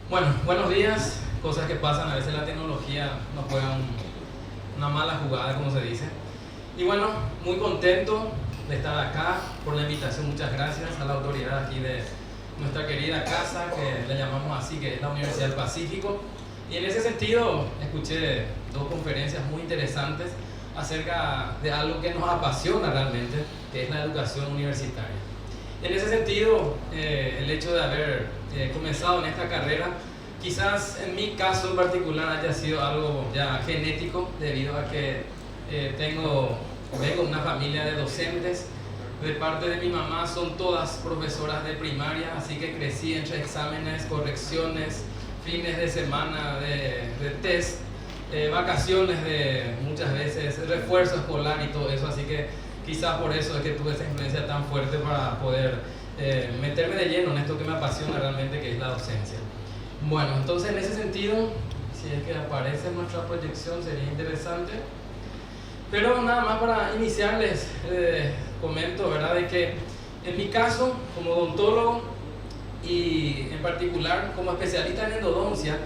Bueno, buenos días. Cosas que pasan, a veces la tecnología nos juega una mala jugada, como se dice. Y bueno, muy contento de estar acá, por la invitación. Muchas gracias a la autoridad aquí de nuestra querida casa, que le llamamos así, que es la Universidad del Pacífico. Y en ese sentido, escuché dos conferencias muy interesantes acerca de algo que nos apasiona realmente, que es la educación universitaria. En ese sentido, el hecho de haber comenzado en esta carrera, quizás en mi caso en particular haya sido algo ya genético, debido a que vengo de una familia de docentes. De parte de mi mamá son todas profesoras de primaria, así que crecí entre exámenes, correcciones, fines de semana de test, vacaciones de muchas veces, refuerzo escolar y todo eso, así que quizás por eso es que tuve esa influencia tan fuerte para poder meterme de lleno en esto que me apasiona realmente, que es la docencia. Bueno, entonces en ese sentido, si es que aparece nuestra proyección, sería interesante. Pero nada más para iniciarles, comento, ¿verdad?, de que en mi caso, como odontólogo y en particular como especialista en endodoncia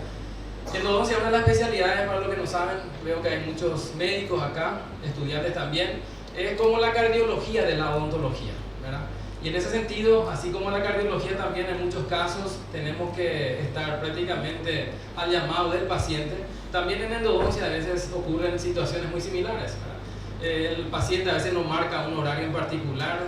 es una de las especialidades, para los que no saben, veo que hay muchos médicos acá, estudiantes también, es como la cardiología de la odontología, ¿verdad? Y en ese sentido, así como la cardiología también en muchos casos tenemos que estar prácticamente al llamado del paciente, también en endodoncia a veces ocurren situaciones muy similares, ¿verdad? El paciente a veces no marca un horario en particular,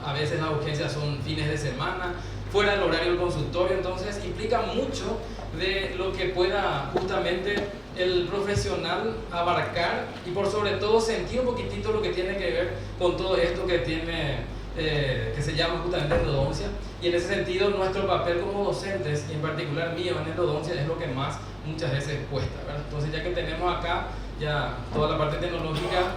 a veces las urgencias son fines de semana, fuera del horario del consultorio, entonces implica mucho de lo que pueda justamente el profesional abarcar y por sobre todo sentir un poquitito lo que tiene que ver con todo esto que tiene, que se llama justamente endodoncia. Y en ese sentido nuestro papel como docentes, y en particular mío en endodoncia, es lo que más muchas veces cuesta, ¿verdad? Entonces ya que tenemos acá ya toda la parte tecnológica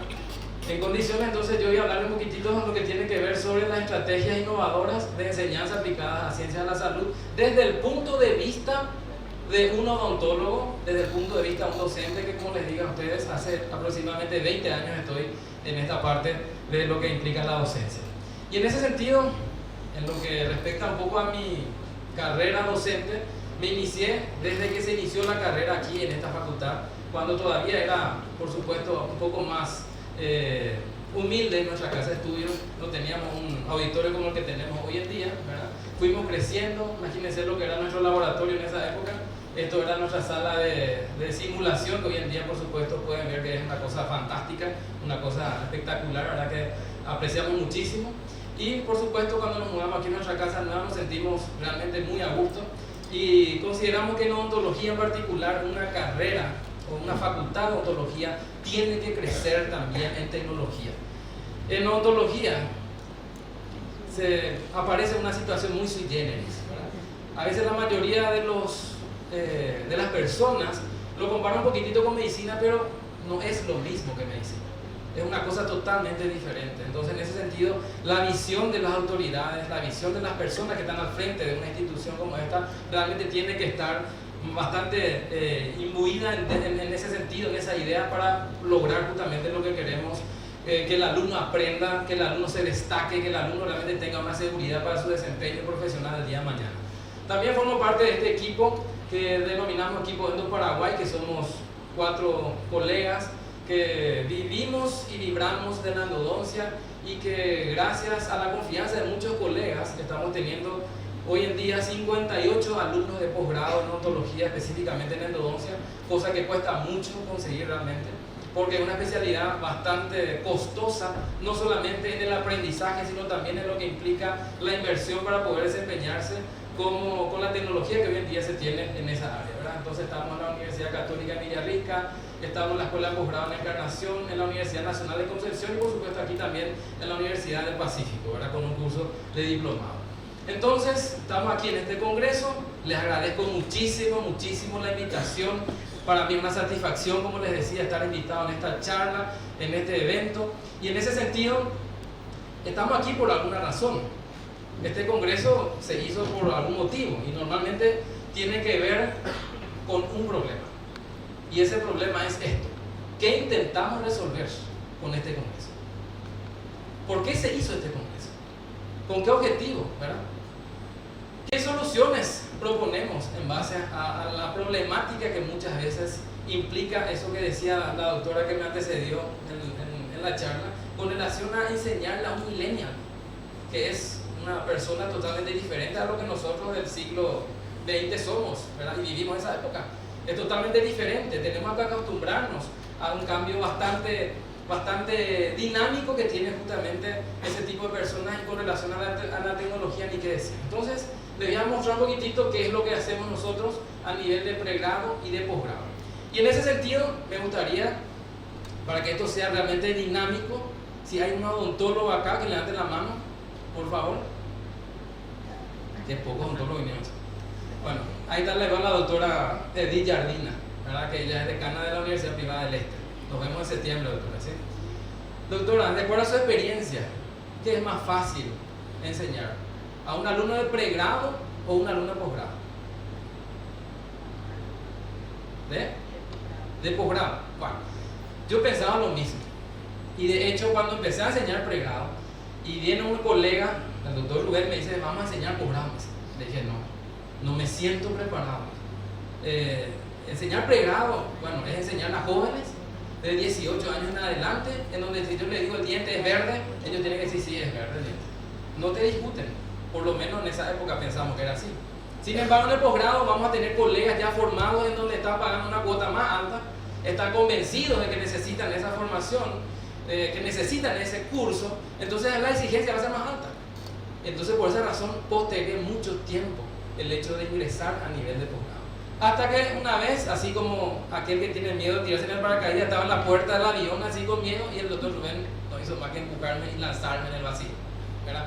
en condiciones, entonces yo voy a hablar un poquitito de lo que tiene que ver sobre las estrategias innovadoras de enseñanza aplicadas a ciencias de la salud desde el punto de vista de un odontólogo, desde el punto de vista de un docente, que como les digo a ustedes, hace aproximadamente 20 años estoy en esta parte de lo que implica la docencia. Y en ese sentido, en lo que respecta un poco a mi carrera docente, me inicié desde que se inició la carrera aquí en esta facultad, cuando todavía era, por supuesto, un poco más humilde en nuestra casa de estudios, no teníamos un auditorio como el que tenemos hoy en día, ¿verdad? Fuimos creciendo, imagínense lo que era nuestro laboratorio en esa época. Esto era nuestra sala de simulación, que hoy en día por supuesto pueden ver que es una cosa fantástica, una cosa espectacular, ¿verdad?, que apreciamos muchísimo. Y por supuesto cuando nos mudamos aquí en nuestra casa nueva nos sentimos realmente muy a gusto y consideramos que en odontología en particular una carrera o una facultad de odontología tiene que crecer también en tecnología. En odontología aparece una situación muy sui generis, ¿verdad? A veces la mayoría de las personas lo comparan un poquitito con medicina, pero no es lo mismo que medicina. Es una cosa totalmente diferente. Entonces, en ese sentido, la visión de las autoridades, la visión de las personas que están al frente de una institución como esta, realmente tiene que estar bastante imbuida en ese sentido, en esa idea, para lograr justamente lo que queremos, que el alumno aprenda, que el alumno se destaque, que el alumno realmente tenga una seguridad para su desempeño profesional el día de mañana. También formo parte de este equipo que denominamos Equipo Endo Paraguay, que somos 4 colegas que vivimos y vibramos de la endodoncia y que gracias a la confianza de muchos colegas estamos teniendo hoy en día 58 alumnos de posgrado en odontología, específicamente en endodoncia, cosa que cuesta mucho conseguir realmente, porque es una especialidad bastante costosa, no solamente en el aprendizaje, sino también en lo que implica la inversión para poder desempeñarse con la tecnología que hoy en día se tiene en esa área, ¿verdad? Entonces estamos en la Universidad Católica de Villarrica, estamos en la Escuela de Posgrado en Encarnación, en la Universidad Nacional de Concepción y por supuesto aquí también en la Universidad del Pacífico, ¿verdad?, con un curso de diplomado. Entonces, estamos aquí en este congreso, les agradezco muchísimo la invitación. Para mí es una satisfacción, como les decía, estar invitado en esta charla, en este evento, y en ese sentido, estamos aquí por alguna razón. Este congreso se hizo por algún motivo, y normalmente tiene que ver con un problema, y ese problema es esto: ¿qué intentamos resolver con este congreso? ¿Por qué se hizo este congreso? ¿Con qué objetivo, verdad? ¿Qué soluciones proponemos en base a la problemática que muchas veces implica eso que decía la doctora que me antecedió en la charla, con relación a enseñarle a un millennial, que es una persona totalmente diferente a lo que nosotros del siglo XX somos, ¿verdad? Y vivimos esa época. Es totalmente diferente, tenemos que acostumbrarnos a un cambio bastante dinámico que tiene justamente ese tipo de personas, y con relación a la tecnología ni qué decir. Entonces, les voy a mostrar un poquitito qué es lo que hacemos nosotros a nivel de pregrado y de posgrado. Y en ese sentido, me gustaría, para que esto sea realmente dinámico, si hay un odontólogo acá, que levante la mano, por favor. Qué pocos odontólogos vinieron. Bueno, ahí está la doctora Edith Jardina, ¿verdad? Que ella es decana de la Universidad Privada del Este. Nos vemos en septiembre, doctora, ¿sí? Doctora, de acuerdo a su experiencia, ¿qué es más fácil enseñar? ¿A un alumno de pregrado o un alumno de posgrado? ¿De posgrado? Bueno, yo pensaba lo mismo. Y de hecho, cuando empecé a enseñar pregrado, y viene un colega, el doctor Rubén, me dice, vamos a enseñar posgrado. Le dije, no me siento preparado. Enseñar pregrado, bueno, es enseñar a jóvenes de 18 años en adelante, en donde si yo le digo el diente es verde, ellos tienen que decir sí, es verde el diente. No te discuten, por lo menos en esa época pensamos que era así. Sin embargo, en el posgrado vamos a tener colegas ya formados en donde están pagando una cuota más alta, están convencidos de que necesitan esa formación, que necesitan ese curso, entonces la exigencia va a ser más alta. Entonces, por esa razón, postergué mucho tiempo el hecho de ingresar a nivel de posgrado. Hasta que una vez, así como aquel que tiene miedo de tirarse en el paracaídas, estaba en la puerta del avión así con miedo, y el doctor Rubén no hizo más que empujarme y lanzarme en el vacío, ¿verdad?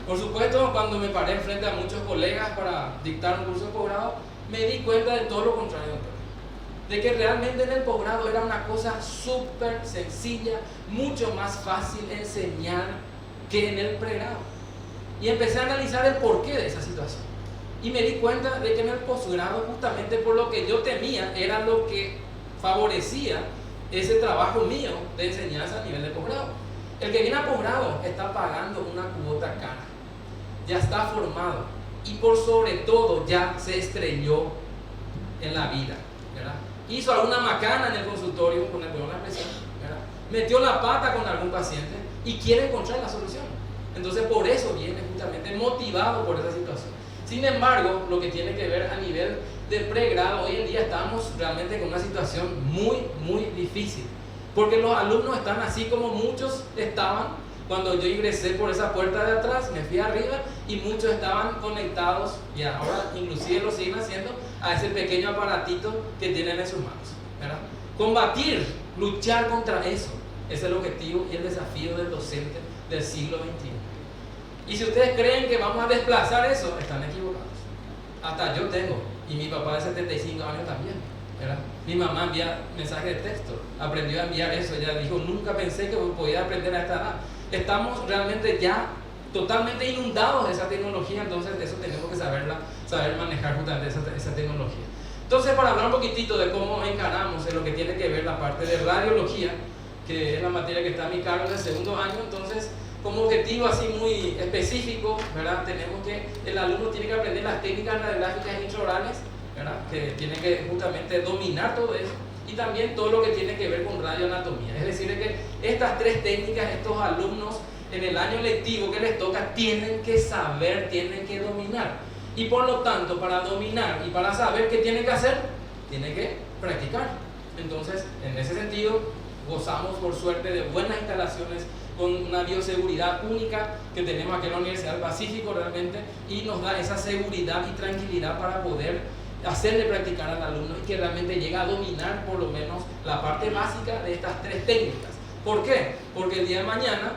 Por supuesto, cuando me paré enfrente a muchos colegas para dictar un curso de posgrado, me di cuenta de todo lo contrario, doctor. De que realmente en el posgrado era una cosa súper sencilla, mucho más fácil enseñar que en el pregrado. Y empecé a analizar el porqué de esa situación. Y me di cuenta de que en el posgrado, justamente por lo que yo temía, era lo que favorecía ese trabajo mío de enseñanza a nivel de posgrado. El que viene a posgrado está pagando una cuota cara, ya está formado y por sobre todo ya se estrelló en la vida, ¿verdad? Hizo alguna macana en el consultorio, con el perdón de la expresión, ¿verdad? Metió la pata con algún paciente y quiere encontrar la solución. Entonces por eso viene justamente motivado por esa situación. Sin embargo, lo que tiene que ver a nivel de pregrado, hoy en día estamos realmente con una situación muy difícil, porque los alumnos están así como muchos estaban cuando yo ingresé por esa puerta de atrás, me fui arriba y muchos estaban conectados, y ahora inclusive lo siguen haciendo, a ese pequeño aparatito que tienen en sus manos, ¿verdad? Combatir, luchar contra eso, es el objetivo y el desafío del docente del siglo XXI. Y si ustedes creen que vamos a desplazar eso, están equivocados. Hasta yo tengo, y mi papá de 75 años también, ¿verdad? Mi mamá envía mensajes de texto, aprendió a enviar eso, ella dijo, nunca pensé que podía aprender a esta edad. Estamos realmente ya totalmente inundados de esa tecnología, entonces eso tenemos que saber manejar justamente esa tecnología. Entonces, para hablar un poquitito de cómo encaramos en lo que tiene que ver la parte de radiología, que es la materia que está a mi cargo en el segundo año, entonces, como objetivo así muy específico, ¿verdad? Tenemos que el alumno tiene que aprender las técnicas radiográficas intraorales, ¿verdad? Que tiene que justamente dominar todo eso, y también todo lo que tiene que ver con radioanatomía. Es decir, que estas tres técnicas, estos alumnos en el año lectivo que les toca, tienen que saber, tienen que dominar. Y por lo tanto, para dominar y para saber qué tienen que hacer, tienen que practicar. Entonces, en ese sentido, gozamos por suerte de buenas instalaciones, con una bioseguridad única que tenemos aquí en la Universidad del Pacífico realmente, y nos da esa seguridad y tranquilidad para poder hacerle practicar al alumno y que realmente llegue a dominar por lo menos la parte básica de estas tres técnicas. ¿Por qué? Porque el día de mañana,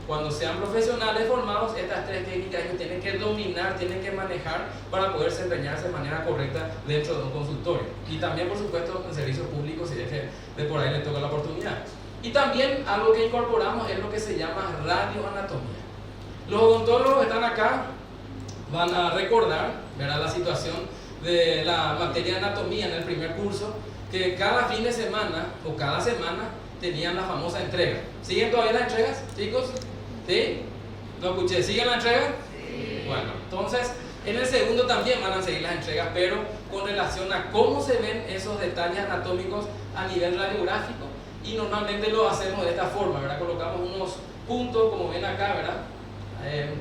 cuando sean profesionales formados, estas tres técnicas ellos tienen que dominar, tienen que manejar para poder desempeñarse de manera correcta dentro de un consultorio. Y también, por supuesto, en servicios públicos, si es que de por ahí les toca la oportunidad. Y también algo que incorporamos es lo que se llama radioanatomía. Los odontólogos que están acá van a recordar, ¿verdad?, la situación de la materia de anatomía en el primer curso, que cada fin de semana o cada semana tenían la famosa entrega. ¿Siguen todavía las entregas, chicos? ¿Sí? ¿Lo escuché? ¿Siguen la entrega? Sí. Bueno, entonces En el segundo también van a seguir las entregas, pero con relación a cómo se ven esos detalles anatómicos a nivel radiográfico, y normalmente lo hacemos de esta forma, ¿verdad? Colocamos unos puntos, como ven acá, ¿verdad?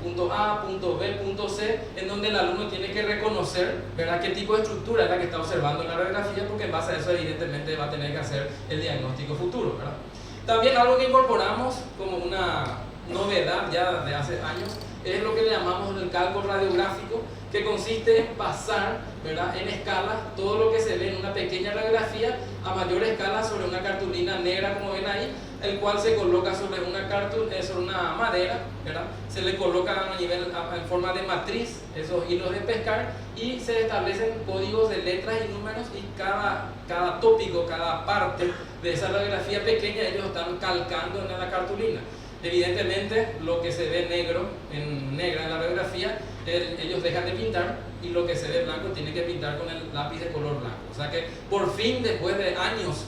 Punto A, punto B, punto C, en donde el alumno tiene que reconocer, ¿verdad?, qué tipo de estructura es la que está observando en la radiografía, porque en base a eso evidentemente va a tener que hacer el diagnóstico futuro, ¿verdad? También algo que incorporamos como una novedad ya de hace años es lo que le llamamos el cálculo radiográfico, que consiste en pasar, ¿verdad?, en escala todo lo que se ve en una pequeña radiografía a mayor escala sobre una cartulina negra, como ven ahí, el cual se coloca sobre una madera, ¿verdad? Se le coloca en forma de matriz esos hilos de pescar, y se establecen códigos de letras y números, y cada tópico, cada parte de esa radiografía pequeña ellos están calcando en la cartulina. Evidentemente lo que se ve negra en la radiografía, ellos dejan de pintar, y lo que se ve blanco tiene que pintar con el lápiz de color blanco. O sea que por fin, después de años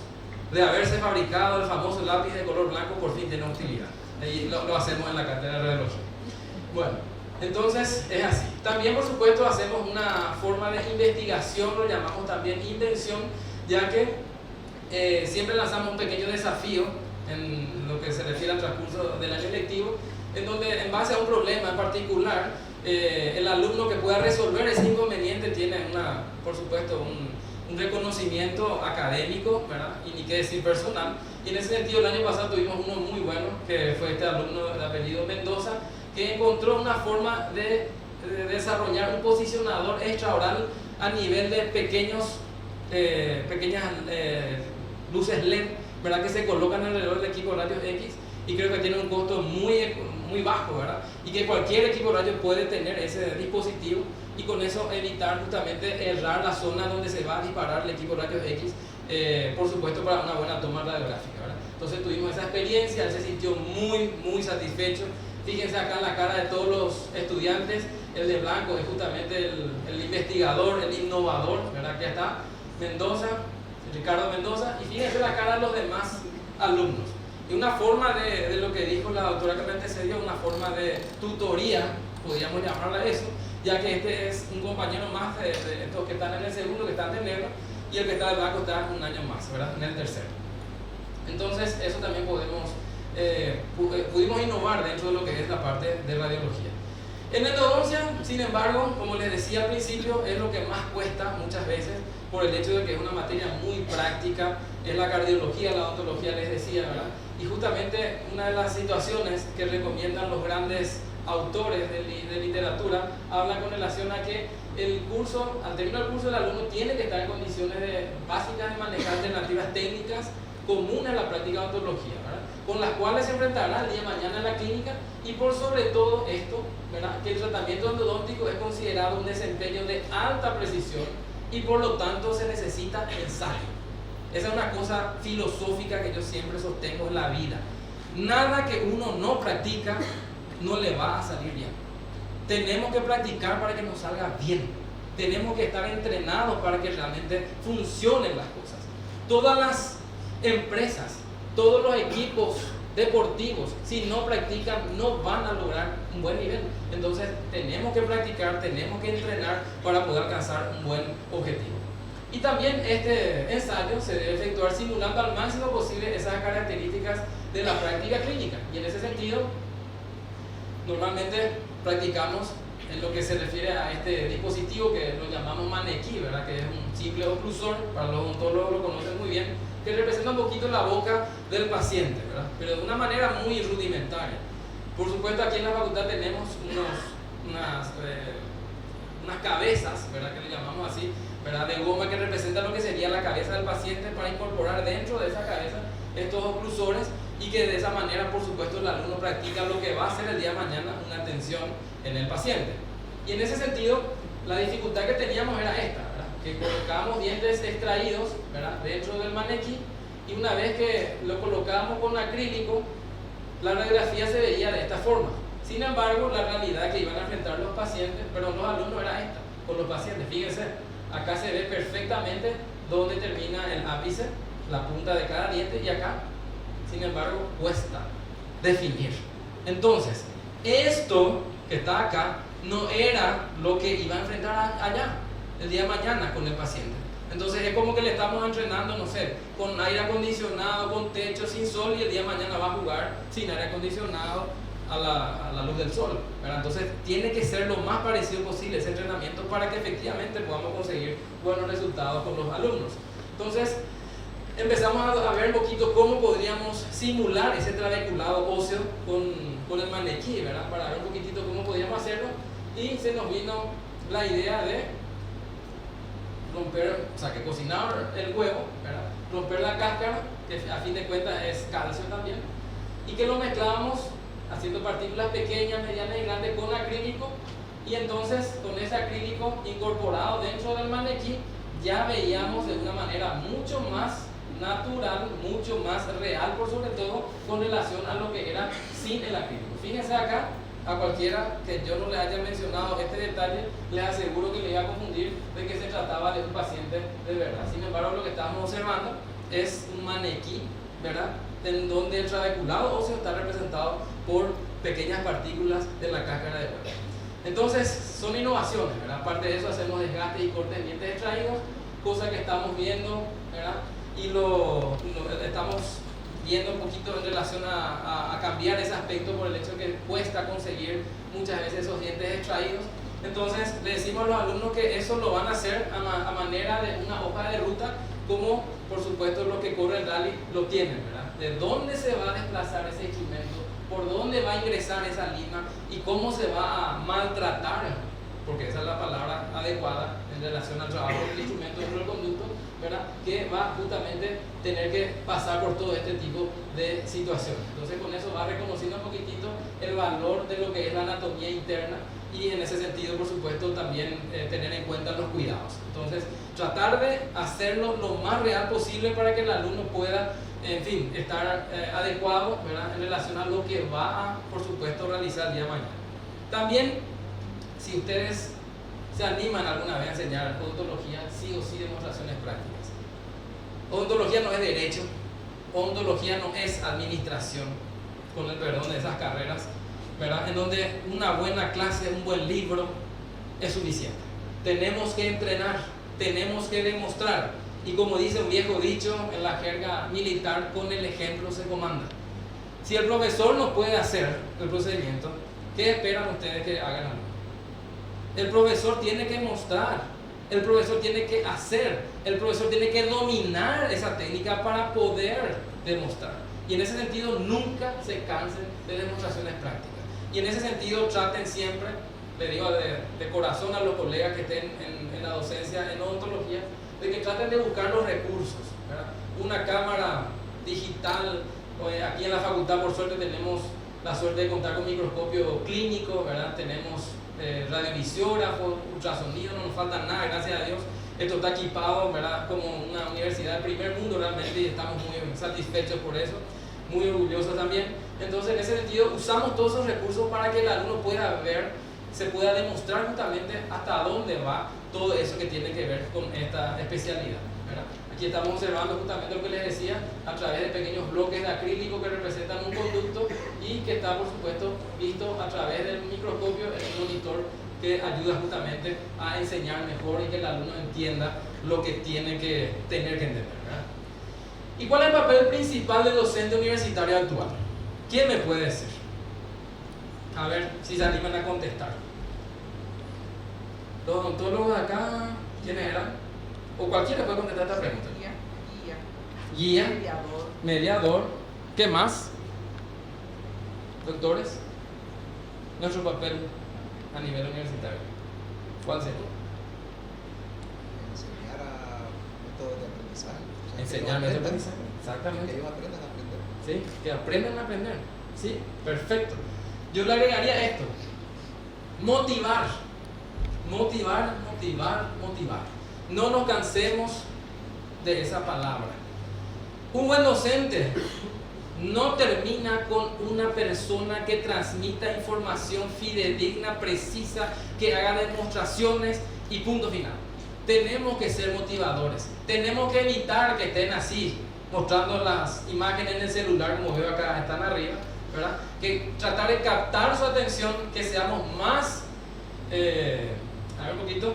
de haberse fabricado el famoso lápiz de color blanco, por fin tiene utilidad. Y lo hacemos en la cátedra de radiología. Bueno, entonces es así. También, por supuesto, hacemos una forma de investigación, lo llamamos también invención, ya que siempre lanzamos un pequeño desafío en lo que se refiere al transcurso del año lectivo, en donde en base a un problema en particular, el alumno que pueda resolver ese inconveniente tiene por supuesto un reconocimiento académico, ¿verdad? Y ni qué decir personal. Y en ese sentido el año pasado tuvimos uno muy bueno, que fue este alumno de apellido Mendoza, que encontró una forma de desarrollar un posicionador extraoral a nivel de pequeñas luces LED, ¿verdad?, que se colocan alrededor del equipo rayos X, y creo que tiene un costo muy bajo, ¿verdad? Y que cualquier equipo rayos puede tener ese dispositivo, y con eso evitar justamente errar la zona donde se va a disparar el equipo rayos X, por supuesto para una buena toma radiográfica, ¿verdad? Entonces tuvimos esa experiencia, él se sintió muy satisfecho. Fíjense acá en la cara de todos los estudiantes, el de blanco es justamente el investigador, el innovador, ¿verdad? Que está Ricardo Mendoza, y fíjense la cara de los demás alumnos. Y una forma de lo que dijo la doctora que me antecedió, una forma de tutoría, podríamos llamarla eso, ya que este es un compañero más de estos que están en el segundo, que están de negro, y el que está de blanco está un año más, ¿verdad?, en el tercero. Entonces eso también pudimos innovar dentro de lo que es la parte de radiología. En endodoncia, sin embargo, como les decía al principio, es lo que más cuesta muchas veces, por el hecho de que es una materia muy práctica, es la cardiología, la odontología, les decía, ¿verdad? Y justamente una de las situaciones que recomiendan los grandes autores de literatura habla con relación a que al terminar el curso, el alumno tiene que estar en condiciones básicas de manejar alternativas técnicas comunes a la práctica de odontología, ¿verdad?, con las cuales se enfrentará el día de mañana en la clínica, y por sobre todo esto, ¿verdad?, que el tratamiento endodóntico es considerado un desempeño de alta precisión, y por lo tanto se necesita ensayo. Esa es una cosa filosófica que yo siempre sostengo en la vida. Nada que uno no practica no le va a salir bien. Tenemos que practicar para que nos salga bien. Tenemos que estar entrenados para que realmente funcionen las cosas. Todas las empresas, todos los equipos deportivos, si no practican, no van a lograr un buen nivel. Entonces tenemos que practicar, tenemos que entrenar para poder alcanzar un buen objetivo. Y también este ensayo se debe efectuar simulando al máximo posible esas características de la práctica clínica. Y en ese sentido, normalmente practicamos en lo que se refiere a este dispositivo que lo llamamos maniquí, ¿verdad?, que es un simple oclusor, para los odontólogos lo conocen muy bien, que representa un poquito la boca del paciente, ¿verdad?, pero de una manera muy rudimentaria. Por supuesto, aquí en la facultad tenemos unas cabezas, ¿verdad?, que le llamamos así, ¿verdad?, de goma, que representan lo que sería la cabeza del paciente, para incorporar dentro de esa cabeza estos oclusores, y que de esa manera, por supuesto, el alumno practica lo que va a hacer el día de mañana, una atención en el paciente. Y en ese sentido, la dificultad que teníamos era esta, ¿verdad?, que colocábamos dientes extraídos, ¿verdad?, dentro del maniquí, y una vez que lo colocábamos con acrílico, la radiografía se veía de esta forma. Sin embargo, la realidad que iban a enfrentar los alumnos era esta, con los pacientes. Fíjense, acá se ve perfectamente dónde termina el ápice, la punta de cada diente, y acá, sin embargo, cuesta definir. Entonces, esto que está acá no era lo que iba a enfrentar allá, el día de mañana con el paciente. Entonces es como que le estamos entrenando, no sé, con aire acondicionado, con techo, sin sol, y el día de mañana va a jugar sin aire acondicionado a la luz del sol, ¿verdad? Entonces tiene que ser lo más parecido posible ese entrenamiento para que efectivamente podamos conseguir buenos resultados con los alumnos. Entonces empezamos a ver un poquito cómo podríamos simular ese trabeculado óseo con el maniquí, ¿verdad? Para ver un poquitito cómo podríamos hacerlo, y se nos vino la idea de romper, o sea, que cocinar el huevo, ¿verdad? Romper la cáscara, que a fin de cuentas es calcio también, y que lo mezclábamos haciendo partículas pequeñas, medianas y grandes con acrílico, y entonces con ese acrílico incorporado dentro del maniquí ya veíamos de una manera mucho más natural, mucho más real, por sobre todo con relación a lo que era sin el acrílico. Fíjense acá, a cualquiera que yo no le haya mencionado este detalle, les aseguro que le iba a confundir de que se trataba de un paciente de verdad. Sin embargo, lo que estamos observando es un maniquí, ¿verdad?, en donde el trabeculado óseo está representado por pequeñas partículas de la cáscara de huevo. Entonces, son innovaciones, ¿verdad? Aparte de eso, hacemos desgastes y cortes de dientes extraídos, cosa que estamos viendo, ¿verdad? Y lo estamos viendo un poquito en relación a cambiar ese aspecto por el hecho de que cuesta conseguir muchas veces esos dientes extraídos. Entonces, le decimos a los alumnos que eso lo van a hacer a manera de una hoja de ruta, como por supuesto los que corren rally lo tienen, ¿verdad? De dónde se va a desplazar ese instrumento, por dónde va a ingresar esa lima y cómo se va a maltratar, porque esa es la palabra adecuada en relación al trabajo del instrumento dentro del conducto, ¿verdad?, que va justamente a tener que pasar por todo este tipo de situaciones. Entonces con eso va reconociendo un poquitito el valor de lo que es la anatomía interna, y en ese sentido, por supuesto, también tener en cuenta los cuidados. Entonces, tratar de hacerlo lo más real posible para que el alumno pueda, en fin, estar adecuado, ¿verdad?, en relación a lo que va a, por supuesto, realizar el día de mañana. También, si ustedes se animan alguna vez a enseñar odontología, sí o sí demostraciones prácticas. Odontología no es derecho, odontología no es administración, con el perdón de esas carreras, ¿verdad?, en donde una buena clase, un buen libro es suficiente. Tenemos que entrenar, tenemos que demostrar, y como dice un viejo dicho en la jerga militar, con el ejemplo se comanda. Si el profesor no puede hacer el procedimiento, ¿qué esperan ustedes que hagan algo? El profesor tiene que mostrar, el profesor tiene que hacer, el profesor tiene que dominar esa técnica para poder demostrar. Y en ese sentido nunca se cansen de demostraciones prácticas. Y en ese sentido traten siempre, le digo de corazón a los colegas que estén en la docencia en odontología, de que traten de buscar los recursos, ¿verdad? Una cámara digital, aquí en la facultad por suerte tenemos la suerte de contar con microscopio clínico, ¿verdad? Tenemos radiovisógrafo, ultrasonido, no nos falta nada, gracias a Dios. Esto está equipado, ¿verdad?, como una universidad del primer mundo realmente, y estamos muy satisfechos por eso, muy orgullosos también. Entonces, en ese sentido, usamos todos esos recursos para que el alumno pueda ver, se pueda demostrar justamente hasta dónde va todo eso que tiene que ver con esta especialidad, ¿verdad? Aquí estamos observando justamente lo que les decía, a través de pequeños bloques de acrílico que representan un conducto, y que está, por supuesto, visto a través del microscopio en un monitor que ayuda justamente a enseñar mejor y que el alumno entienda lo que tiene que tener que entender, ¿verdad? ¿Y cuál es el papel principal del docente universitario actual? ¿Quién me puede decir? A ver si se animan a contestar. Los odontólogos de acá, ¿quiénes eran? O cualquiera puede contestar esta pregunta. Guía. Mediador. ¿Qué más? Doctores. Nuestro papel a nivel universitario, ¿cuál sería? Enseñar a métodos de aprendizaje. Enseñar métodos de aprendizaje, exactamente. Que ellos aprendan a aprender. Sí, que aprendan a aprender. Sí, perfecto. Yo le agregaría esto: motivar. Motivar, motivar, motivar. No nos cansemos de esa palabra. Un buen docente no termina con una persona que transmita información fidedigna, precisa, que haga demostraciones y punto final. Tenemos que ser motivadores. Tenemos que evitar que estén así, mostrando las imágenes en el celular, como veo acá, están arriba, ¿verdad? Que tratar de captar su atención, que seamos más a ver un poquito,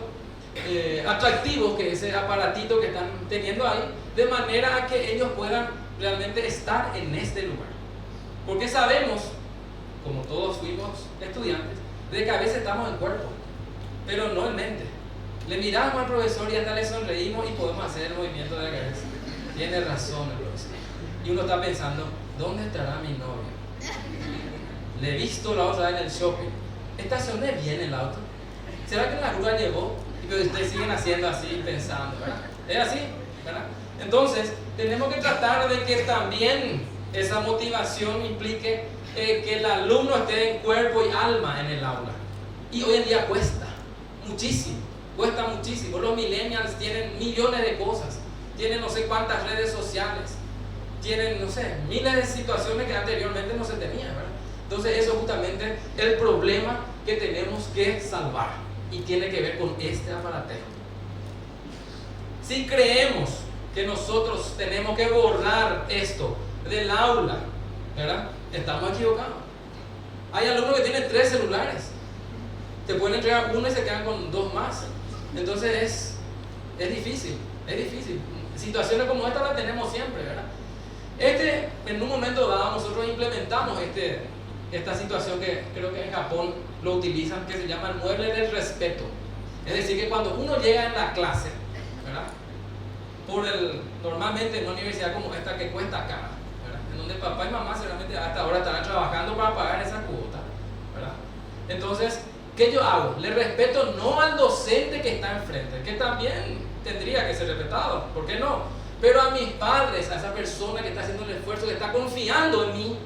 atractivos que ese aparatito que están teniendo ahí, de manera a que ellos puedan realmente estar en este lugar. Porque sabemos, como todos fuimos estudiantes, de que a veces estamos en cuerpo, pero no en mente. Le miramos al profesor y hasta le sonreímos y podemos hacer el movimiento de la cabeza. Tiene razón el profesor. Y uno está pensando, ¿dónde estará mi novio? Le he visto la otra vez en el shopping. ¿Estacioné bien el auto? ¿Será que la grúa llegó? Y pero ustedes siguen haciendo así, pensando, ¿verdad? Es así, ¿verdad? Entonces, tenemos que tratar de que también esa motivación implique que el alumno esté en cuerpo y alma en el aula. Y hoy en día cuesta muchísimo. Los millennials tienen millones de cosas, tienen no sé cuántas redes sociales, tienen, no sé, miles de situaciones que anteriormente no se tenían, ¿verdad? Entonces eso es justamente el problema que tenemos que salvar y tiene que ver con este aparatejo. Si creemos que nosotros tenemos que borrar esto del aula, ¿verdad? Estamos equivocados. Hay alumnos que tienen 3 celulares, te pueden entregar uno y se quedan con 2 más. Entonces es difícil. Situaciones como esta las tenemos siempre, ¿verdad? En un momento dado nosotros implementamos esta situación que creo que en Japón lo utilizan, que se llama el mueble del respeto. Es decir, que cuando uno llega en la clase, ¿verdad? Normalmente en una universidad como esta que cuesta cara, ¿verdad? En donde papá y mamá seguramente hasta ahora estarán trabajando para pagar esa cuota, ¿verdad? Entonces, ¿qué yo hago? Le respeto no al docente que está enfrente, que también tendría que ser respetado, ¿por qué no? Pero a mis padres, a esa persona que está haciendo el esfuerzo, que está confiando en mí,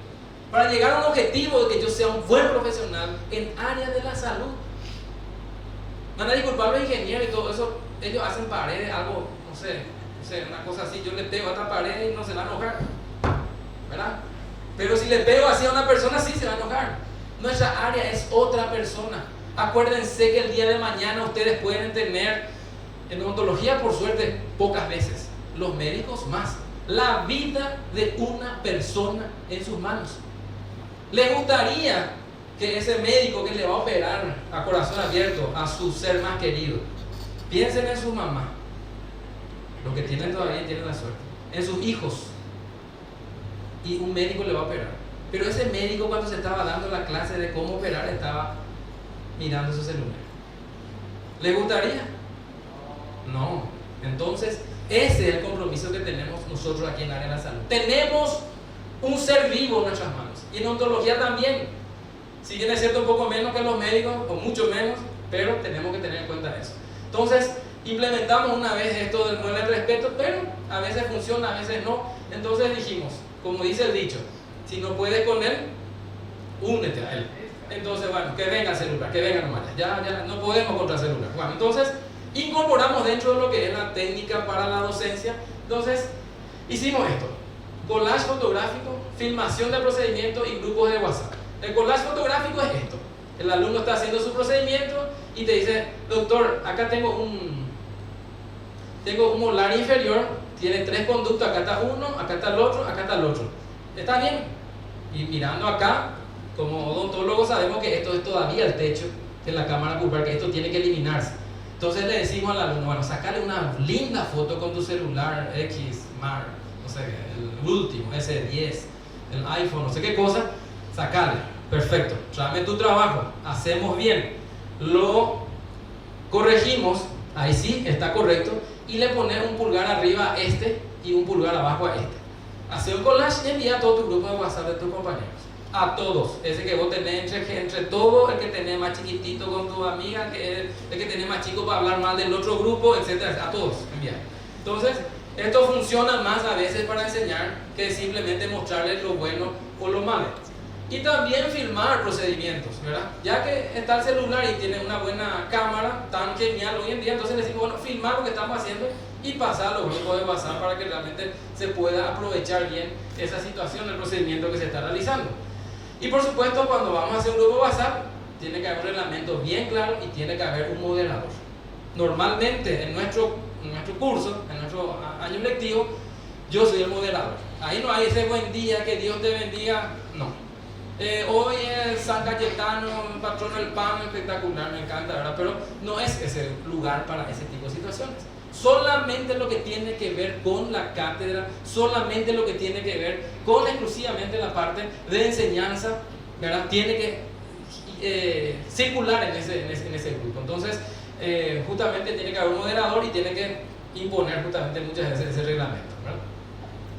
para llegar a un objetivo de que yo sea un buen profesional en área de la salud. Van a disculpar los ingenieros y todo eso, ellos hacen paredes, algo, no sé, una cosa así, yo le pego a esta pared y no se va a enojar, ¿verdad? Pero si le pego así a una persona, sí se va a enojar. Nuestra área es otra persona. Acuérdense que el día de mañana ustedes pueden tener, en odontología por suerte, pocas veces, los médicos más, la vida de una persona en sus manos. ¿Les gustaría que ese médico que le va a operar a corazón abierto a su ser más querido, piensen en su mamá, los que tienen todavía tienen la suerte, en sus hijos, y un médico le va a operar? Pero ese médico, cuando se estaba dando la clase de cómo operar, estaba mirando su celular. ¿Le gustaría? No. Entonces, ese es el compromiso que tenemos nosotros aquí en el área de la salud. Tenemos un ser vivo en nuestras manos. Y en odontología también. Si bien es cierto un poco menos que los médicos, o mucho menos, pero tenemos que tener en cuenta eso. Entonces, implementamos una vez esto del mueble del respeto, pero a veces funciona, a veces no. Entonces dijimos, como dice el dicho, si no puedes con él, únete a él. Entonces, bueno, que venga el celular, que venga nomás. Ya no podemos contra el celular. Bueno, entonces, incorporamos dentro de lo que es la técnica para la docencia. Entonces, hicimos esto: collage fotográfico, filmación de procedimiento y grupos de WhatsApp. El collage fotográfico es esto: el alumno está haciendo su procedimiento y te dice, doctor, acá tengo un molar inferior, tiene 3 conductos, acá está uno, acá está el otro, acá está el otro. ¿Está bien? Y mirando acá, como odontólogos sabemos que esto es todavía el techo de la cámara pulpar, que esto tiene que eliminarse. Entonces le decimos al alumno, bueno, sacale una linda foto con tu celular X, Mar, no sé, el último, S10, el iPhone, no sé qué cosa, sacale, perfecto, tráeme tu trabajo, hacemos bien, lo corregimos, ahí sí, está correcto, y le pones un pulgar arriba a este y un pulgar abajo a este. Hace un collage y envía a todo tu grupo de WhatsApp de tus compañeros. A todos, ese que vos tenés entre todo, el que tenés más chiquitito con tu amiga, el que tenés más chico para hablar mal del otro grupo, etc. A todos enviar. Entonces, esto funciona más a veces para enseñar que simplemente mostrarles lo bueno o lo malo. Y también filmar procedimientos, ¿verdad? Ya que está el celular y tiene una buena cámara, tan genial hoy en día, entonces le decimos, bueno, filmar lo que estamos haciendo y pasar a los grupos de WhatsApp para que realmente se pueda aprovechar bien esa situación, el procedimiento que se está realizando. Y por supuesto, cuando vamos a hacer un grupo de WhatsApp, tiene que haber un reglamento bien claro y tiene que haber un moderador. Normalmente en nuestro curso, en nuestro año lectivo, yo soy el moderador. Ahí no hay ese buen día, que Dios te bendiga, no. Hoy es San Cayetano, patrón del pan, espectacular, me encanta, ¿verdad? Pero no es ese lugar para ese tipo de situaciones. Solamente lo que tiene que ver con la cátedra, solamente lo que tiene que ver con exclusivamente la parte de enseñanza, ¿verdad? Tiene que circular en ese grupo. Entonces, justamente tiene que haber un moderador y tiene que imponer justamente muchas veces ese reglamento, ¿verdad?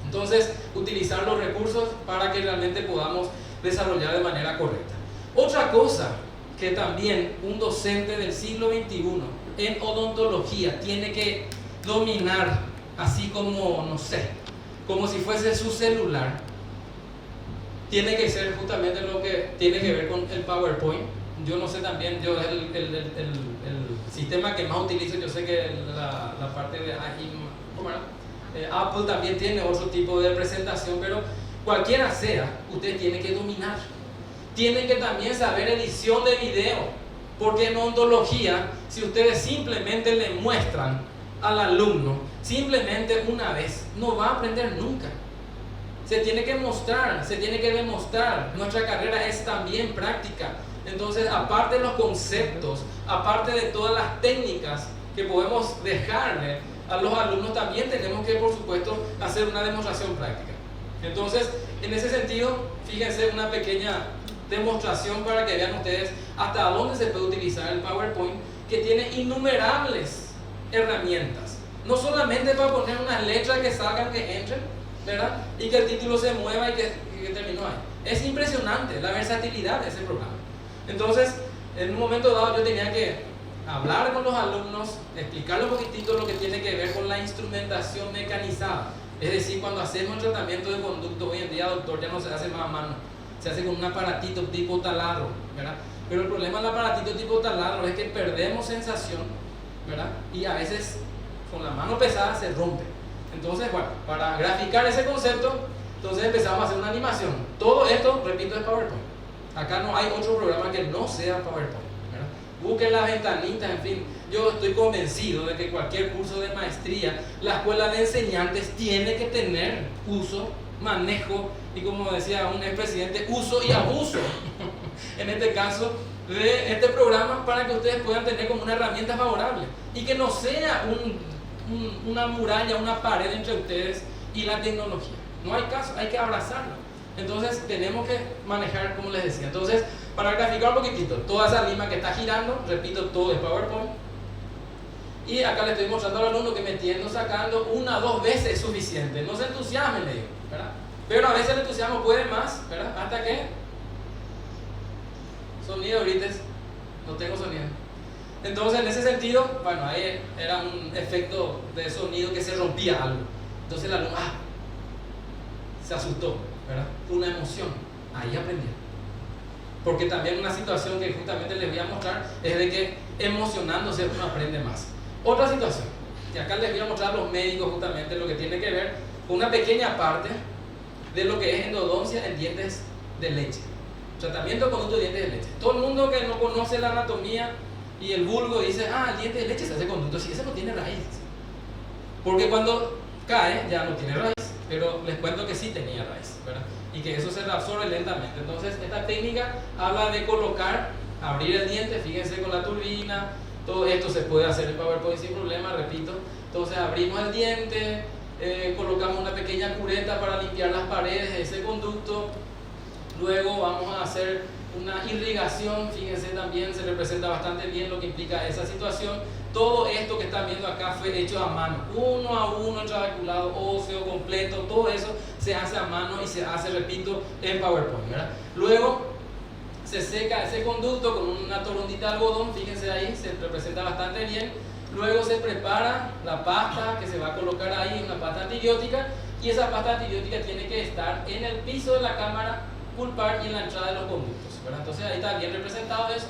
Entonces, utilizar los recursos para que realmente podamos desarrollar de manera correcta. Otra cosa que también un docente del siglo XXI en odontología tiene que dominar, así como, no sé, como si fuese su celular, tiene que ser justamente lo que tiene que ver con el PowerPoint. Yo no sé también, yo el sistema que más utilizo, yo sé que la parte de ¿cómo era? Apple también tiene otro tipo de presentación, pero cualquiera sea, usted tiene que dominar. Tiene que también saber edición de video, porque en odontología, si ustedes simplemente le muestran al alumno, simplemente una vez, no va a aprender nunca. Se tiene que mostrar, se tiene que demostrar. Nuestra carrera es también práctica. Entonces, aparte de los conceptos, aparte de todas las técnicas que podemos dejarle a los alumnos, también tenemos que, por supuesto, hacer una demostración práctica. Entonces, en ese sentido, fíjense una pequeña demostración para que vean ustedes hasta dónde se puede utilizar el PowerPoint, que tiene innumerables herramientas. No solamente para poner unas letras que salgan, que entren, ¿verdad? Y que el título se mueva y que terminó ahí. Es impresionante la versatilidad de ese programa. Entonces, en un momento dado yo tenía que hablar con los alumnos, explicarles un poquitito lo que tiene que ver con la instrumentación mecanizada. Es decir, cuando hacemos el tratamiento de conducto, hoy en día, doctor, ya no se hace más a mano, se hace con un aparatito tipo taladro, ¿verdad? Pero el problema del aparatito tipo taladro es que perdemos sensación, ¿verdad? Y a veces con la mano pesada se rompe. Entonces, bueno, para graficar ese concepto, entonces empezamos a hacer una animación. Todo esto, repito, es PowerPoint. Acá no hay otro programa que no sea PowerPoint, ¿verdad? Busquen las ventanitas, en fin. Yo estoy convencido de que cualquier curso de maestría, la escuela de enseñantes tiene que tener uso, manejo y, como decía un expresidente, uso y abuso, en este caso, de este programa, para que ustedes puedan tener como una herramienta favorable y que no sea una muralla, una pared entre ustedes y la tecnología. No hay caso, hay que abrazarlo. Entonces tenemos que manejar, como les decía. Entonces, para graficar un poquitito, toda esa lima que está girando, repito, todo es PowerPoint. Y acá le estoy mostrando al alumno que metiendo, sacando 1 o 2 veces es suficiente. No se entusiasmen, le digo, ¿verdad? Pero a veces el entusiasmo puede más, ¿verdad? Hasta que sonido ahorita, no tengo sonido. Entonces, en ese sentido, bueno, ahí era un efecto de sonido que se rompía algo. Entonces el alumno, se asustó, ¿verdad? Una emoción, ahí aprendió. Porque también una situación que justamente les voy a mostrar es de que emocionándose uno aprende más. Otra situación, que acá les voy a mostrar a los médicos justamente lo que tiene que ver con una pequeña parte de lo que es endodoncia en dientes de leche. Tratamiento con conducto de dientes de leche. Todo el mundo que no conoce la anatomía y el vulgo dice, el diente de leche se hace conducto, si ese no tiene raíz. Porque cuando cae ya no tiene raíz, pero les cuento que sí tenía raíz, ¿verdad? Y que eso se absorbe lentamente. Entonces, esta técnica habla de colocar, abrir el diente, fíjense con la turbina, todo esto se puede hacer en PowerPoint sin problema, repito. Entonces, abrimos el diente, colocamos una pequeña cureta para limpiar las paredes de ese conducto. Luego vamos a hacer una irrigación, fíjense también, se representa bastante bien lo que implica esa situación. Todo esto que están viendo acá fue hecho a mano, 1 a 1, entrabaculado, óseo, completo, todo eso se hace a mano y se hace, repito, en PowerPoint, ¿verdad? Luego se seca ese conducto con una torondita de algodón, fíjense ahí, se representa bastante bien. Luego se prepara la pasta que se va a colocar ahí, una pasta antibiótica, y esa pasta antibiótica tiene que estar en el piso de la cámara pulpar y en la entrada de los conductos, ¿verdad? Entonces ahí está bien representado eso,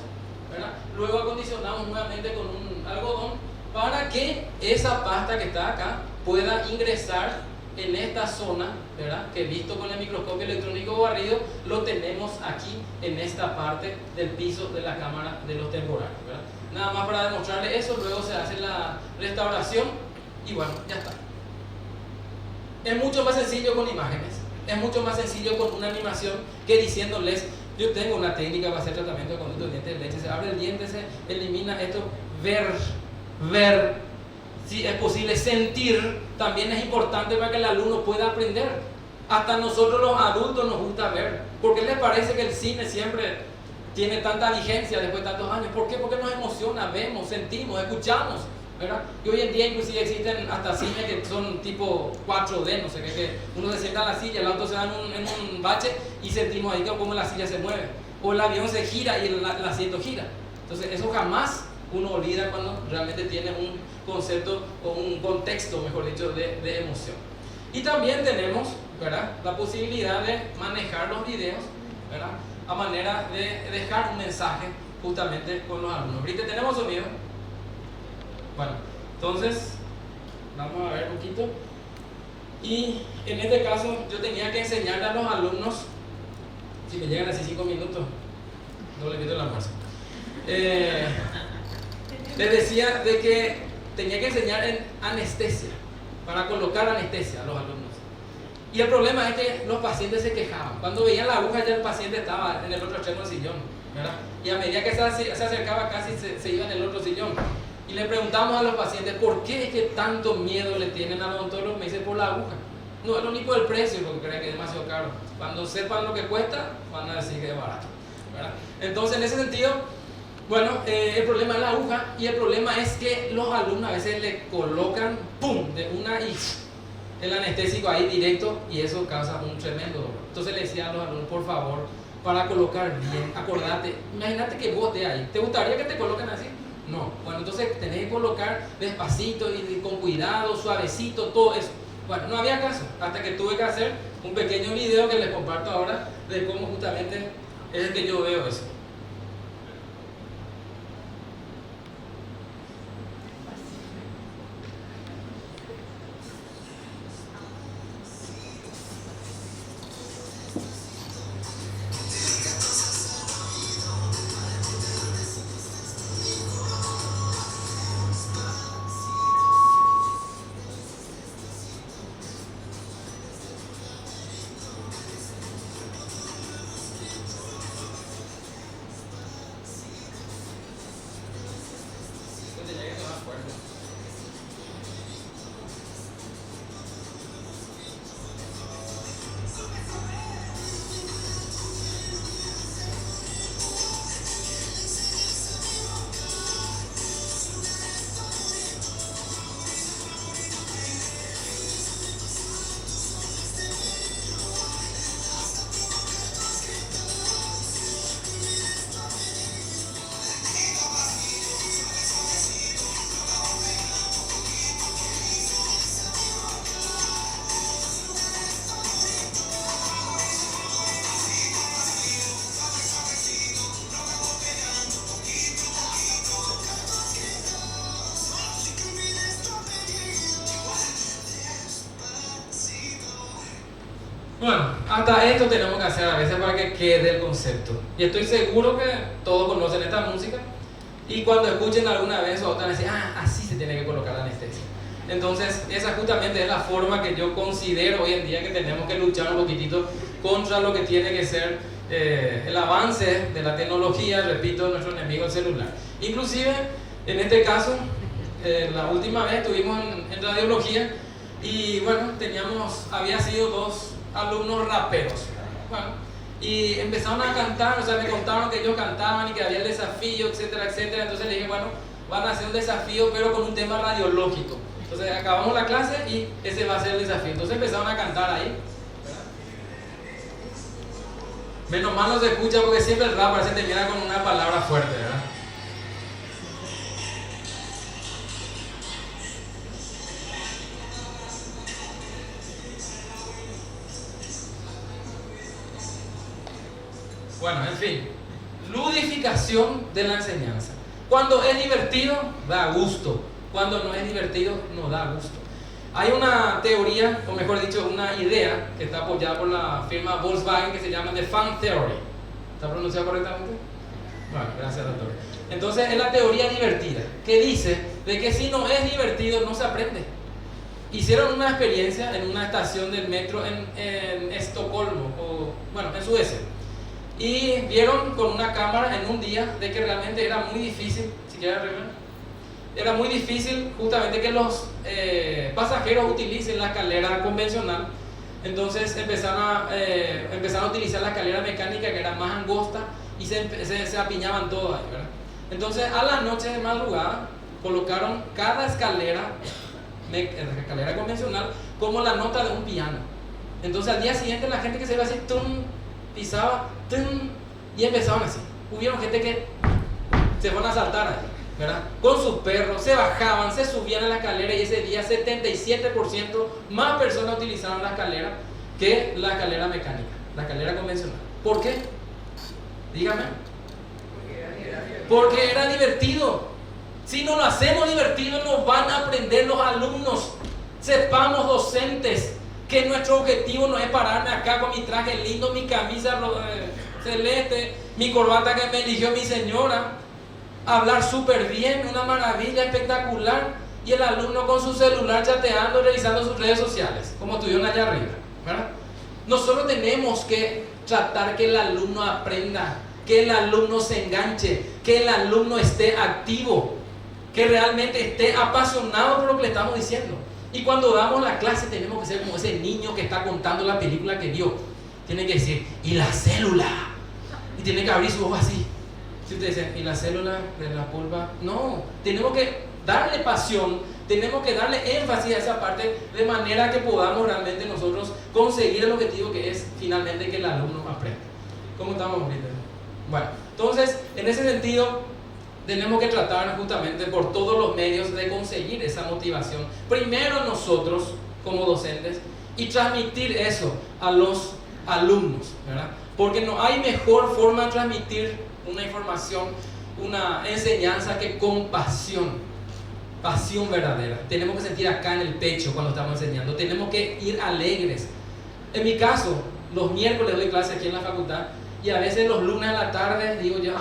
¿verdad? Luego acondicionamos nuevamente con un algodón para que esa pasta que está acá pueda ingresar en esta zona, ¿verdad? Que visto con el microscopio electrónico barrido lo tenemos aquí en esta parte del piso de la cámara de los temporales, ¿verdad? Nada más para demostrarle eso. Luego se hace la restauración y bueno, ya está. Es mucho más sencillo con imágenes, es mucho más sencillo con una animación que diciéndoles Yo tengo una técnica para hacer tratamiento de conducto de dientes de leche. Se abre el diente, se elimina esto. Ver, si es posible, sentir, también es importante para que el alumno pueda aprender. Hasta nosotros los adultos nos gusta ver. ¿Por qué les parece que el cine siempre tiene tanta vigencia después de tantos años? ¿Por qué? Porque nos emociona, vemos, sentimos, escuchamos, ¿verdad? Y hoy en día inclusive existen hasta cines que son tipo 4D, no sé qué, que uno se sienta en la silla, el auto se va en un bache y sentimos ahí cómo la silla se mueve. O el avión se gira y el asiento gira. Entonces eso jamás uno olvida cuando realmente tiene un concepto o un contexto, mejor dicho, de emoción. Y también tenemos, ¿verdad?, la posibilidad de manejar los videos, ¿verdad?, a manera de dejar un mensaje justamente con los alumnos. Ahorita tenemos sonido. Bueno, entonces vamos a ver un poquito. Y en este caso yo tenía que enseñarle a los alumnos, si me llegan así 5 minutos, no les quito el almuerzo. Les decía de que tenía que enseñar en anestesia, para colocar anestesia a los alumnos. Y el problema es que los pacientes se quejaban. Cuando veían la aguja ya el paciente estaba en el otro extremo del sillón, ¿verdad? Y a medida que se acercaba casi se iba en el otro sillón. Y le preguntamos a los pacientes, ¿por qué es que tanto miedo le tienen al odontólogo? Me dice, por la aguja. No es lo único del precio, porque creen que es demasiado caro. Cuando sepan lo que cuesta, van a decir que es barato, ¿verdad? Entonces, en ese sentido, bueno, el problema es la aguja, y el problema es que los alumnos a veces le colocan, ¡pum!, de una y el anestésico ahí directo, y eso causa un tremendo dolor. Entonces le decía a los alumnos, por favor, para colocar bien, acordate, imagínate que vos estés ahí, ¿te gustaría que te coloquen así? No. Bueno, entonces tenés que colocar despacito y con cuidado, suavecito, todo eso. Bueno, no había caso, hasta que tuve que hacer un pequeño video que les comparto ahora de cómo justamente es el que yo veo eso. Bueno, hasta esto tenemos que hacer a veces para que quede el concepto. Y estoy seguro que todos conocen esta música. Y cuando escuchen alguna vez o otra vez, así se tiene que colocar la anestesia. Entonces, esa justamente es la forma que yo considero hoy en día que tenemos que luchar un poquitito contra lo que tiene que ser el avance de la tecnología, repito, nuestro enemigo el celular. Inclusive, en este caso, la última vez estuvimos en radiología y bueno, había sido 2 alumnos raperos. Bueno, y empezaron a cantar, o sea, me contaron que ellos cantaban y que había el desafío, etcétera, etcétera. Entonces le dije, bueno, van a hacer un desafío, pero con un tema radiológico. Entonces acabamos la clase y ese va a ser el desafío. Entonces empezaron a cantar ahí. Menos mal no se escucha porque siempre el rap parece que termina con una palabra fuerte, ¿verdad? Bueno, en fin, ludificación de la enseñanza. Cuando es divertido, da gusto. Cuando no es divertido, no da gusto. Hay una teoría, o mejor dicho, una idea que está apoyada por la firma Volkswagen que se llama The Fun Theory. ¿Está pronunciado correctamente? Bueno, gracias, doctor. Entonces, es la teoría divertida, que dice de que si no es divertido, no se aprende. Hicieron una experiencia en una estación del metro en Estocolmo, en Suecia. y vieron con una cámara en un día de que realmente era muy difícil, si quieres arreglar, era muy difícil justamente que los pasajeros utilicen la escalera convencional. Entonces empezaron a utilizar la escalera mecánica, que era más angosta, y se apiñaban todos ahí, ¿verdad? Entonces a la noche de madrugada colocaron cada escalera convencional como la nota de un piano. Entonces al día siguiente la gente que se iba así, tum, pisaba, tum, y empezaban así. Hubieron gente que se fueron a saltar ahí, ¿verdad? Con sus perros, se bajaban, se subían a la escalera, y ese día 77% más personas utilizaron la escalera que la escalera mecánica, la escalera convencional. ¿Por qué? Dígame. Porque era divertido. Si no lo hacemos divertido, no van a aprender los alumnos. Sepamos, docentes, que nuestro objetivo no es pararme acá con mi traje lindo, mi camisa celeste, mi corbata que me eligió mi señora, hablar súper bien, una maravilla espectacular, y el alumno con su celular chateando, revisando sus redes sociales, como tuvieron allá arriba, ¿verdad? Nosotros tenemos que tratar que el alumno aprenda, que el alumno se enganche, que el alumno esté activo, que realmente esté apasionado por lo que le estamos diciendo. Y cuando damos la clase tenemos que ser como ese niño que está contando la película que vio. Tiene que decir, ¿y la célula? Y tiene que abrir su ojos así. Si ustedes dicen, ¿y la célula de la pulpa? No, tenemos que darle pasión, tenemos que darle énfasis a esa parte, de manera que podamos realmente nosotros conseguir el objetivo, que es finalmente que el alumno aprenda. ¿Cómo estamos ahorita? Bueno, entonces, en ese sentido, tenemos que tratar justamente por todos los medios de conseguir esa motivación. Primero nosotros, como docentes, y transmitir eso a los alumnos, ¿verdad? Porque no hay mejor forma de transmitir una información, una enseñanza, que con pasión. Pasión verdadera. Tenemos que sentir acá en el pecho cuando estamos enseñando. Tenemos que ir alegres. En mi caso, los miércoles doy clase aquí en la facultad, y a veces los lunes a la tarde digo yo,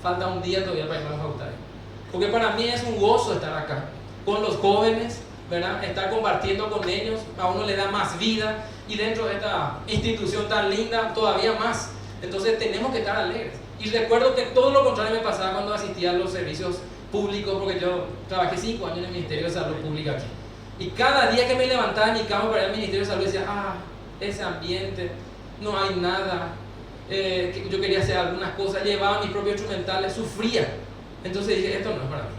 falta un día todavía para ir a la facultad. Porque para mí es un gozo estar acá con los jóvenes, ¿verdad? Estar compartiendo con ellos, a uno le da más vida, y dentro de esta institución tan linda todavía más. Entonces tenemos que estar alegres. Y recuerdo que todo lo contrario me pasaba cuando asistía a los servicios públicos, porque yo trabajé 5 años en el Ministerio de Salud Pública aquí. Y cada día que me levantaba en mi cama para ir al Ministerio de Salud decía, ese ambiente, no hay nada. Yo quería hacer algunas cosas, llevaba mis propios instrumentales, sufría. Entonces dije, esto no es para mí.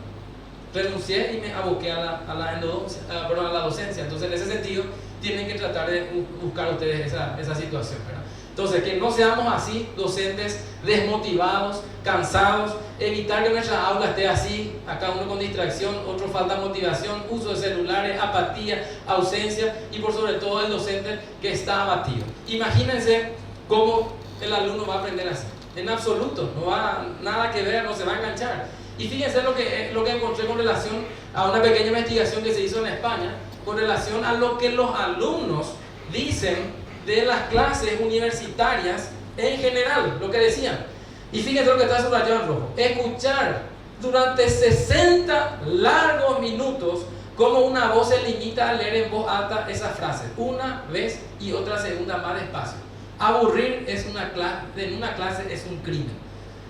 Renuncié y me aboqué a la docencia. Entonces en ese sentido tienen que tratar de buscar ustedes esa situación, ¿verdad? Entonces, que no seamos así, docentes desmotivados, cansados, evitar que nuestra aula esté así, acá uno con distracción, otro falta de motivación, uso de celulares, apatía, ausencia, y por sobre todo el docente que está abatido. Imagínense cómo el alumno va a aprender así. En absoluto, no va nada que ver, no se va a enganchar. Y fíjense lo que encontré con relación a una pequeña investigación que se hizo en España, con relación a lo que los alumnos dicen de las clases universitarias en general, lo que decían. Y fíjense lo que está subrayado en rojo: escuchar durante 60 largos minutos cómo una voz se limita a leer en voz alta esas frases, una vez y otra segunda más despacio. Aburrir en una clase es un crimen.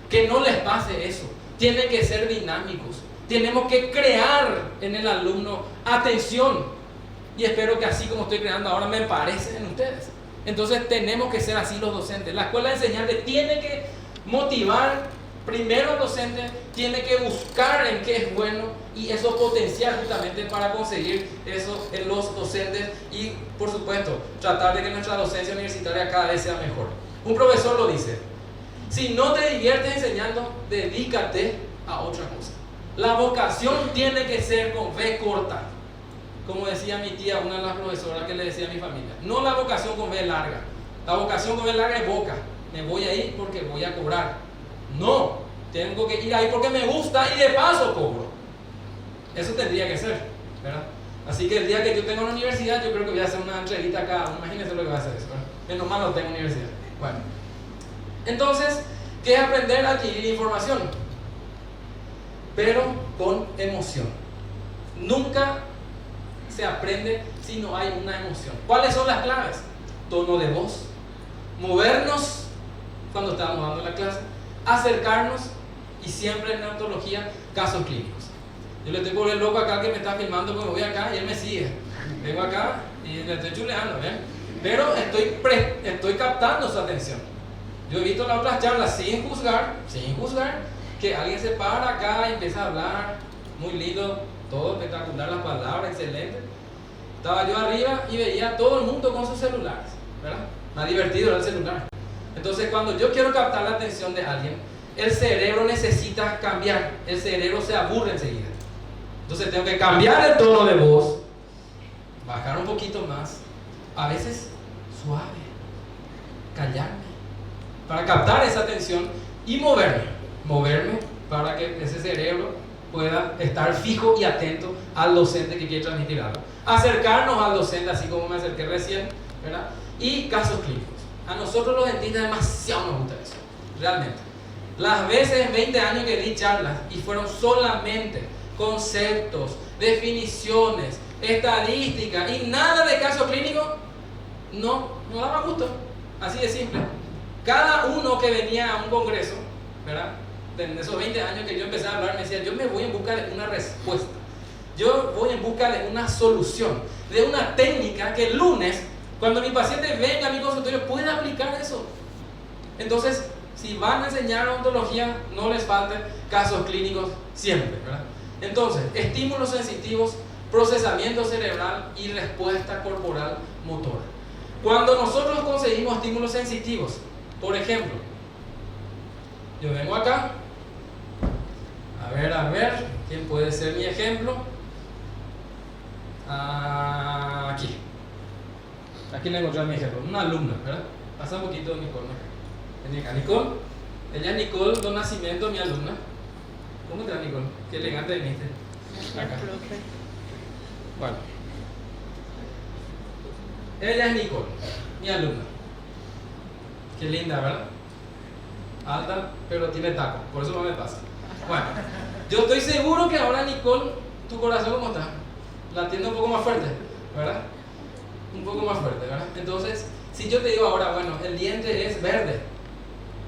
Que no les pase eso. Tienen que ser dinámicos. Tenemos que crear en el alumno atención. Y espero que así como estoy creando ahora me parecen en ustedes. Entonces tenemos que ser así los docentes. La escuela de enseñanza tiene que motivar primero al docente, tiene que buscar en qué es bueno, y eso potenciar justamente para conseguir eso en los docentes, y por supuesto tratar de que nuestra docencia universitaria cada vez sea mejor. Un profesor lo dice: si no te diviertes enseñando, dedícate a otra cosa. La vocación tiene que ser con V corta. Como decía mi tía, una de las profesoras, que le decía a mi familia, no la vocación con V larga. La vocación con V larga es boca. Me voy a ir porque voy a cobrar. No, tengo que ir ahí porque me gusta y de paso cobro. Eso tendría que ser, ¿verdad? Así que el día que yo tenga una universidad, yo creo que voy a hacer una entrevista acá. Imagínense lo que va a hacer eso, ¿verdad? Menos mal no tengo universidad. Bueno, entonces, ¿qué es aprender a adquirir información? Pero con emoción. Nunca se aprende si no hay una emoción. ¿Cuáles son las claves? Tono de voz, movernos cuando estábamos dando la clase, acercarnos y siempre en neontología, casos clínicos. Yo le estoy por el loco acá que me está filmando porque voy acá y él me sigue. Vengo acá y le estoy chuleando, ¿ven? Pero estoy captando su atención. Yo he visto las otras charlas sin juzgar, que alguien se para acá y empieza a hablar, muy lindo, todo espectacular, las palabras, excelente. Estaba yo arriba y veía a todo el mundo con sus celulares, ¿verdad? Más divertido era el celular. Entonces, cuando yo quiero captar la atención de alguien, el cerebro necesita cambiar, el cerebro se aburre enseguida. Entonces tengo que cambiar el tono de voz, bajar un poquito más, a veces suave, callarme, para captar esa atención y moverme para que ese cerebro pueda estar fijo y atento al docente que quiere transmitir algo. Acercarnos al docente, así como me acerqué recién, ¿verdad? Y casos clínicos. A nosotros los dentistas demasiado nos gusta eso, realmente. Las veces en 20 años que di charlas y fueron solamente conceptos, definiciones, estadísticas y nada de caso clínico, no daba gusto, así de simple. Cada uno que venía a un congreso, ¿verdad? En esos 20 años que yo empecé a hablar, me decía, yo me voy en busca de una respuesta, yo voy en busca de una solución, de una técnica que el lunes, cuando mi paciente venga a mi consultorio, pueda aplicar eso. Entonces, si van a enseñar odontología, no les falten casos clínicos siempre, ¿verdad? Entonces, estímulos sensitivos, procesamiento cerebral y respuesta corporal motora. Cuando nosotros conseguimos estímulos sensitivos, por ejemplo, yo vengo acá, a ver, ¿quién puede ser mi ejemplo? Aquí le encontré mi ejemplo, una alumna, ¿verdad? Pasa un poquito de Nicole acá. Nicole, ella es Nicole Don Nacimiento, mi alumna. ¿Cómo te va, Nicole? Qué elegante viniste. Acá. Bueno. Ella es Nicole, mi alumna. Qué linda, ¿verdad? Alta, pero tiene taco, por eso no me pasa. Bueno, yo estoy seguro que ahora, Nicole, tu corazón, ¿cómo está? Latiendo un poco más fuerte, ¿verdad? Un poco más fuerte, ¿verdad? Entonces, si yo te digo ahora, bueno, el diente es verde.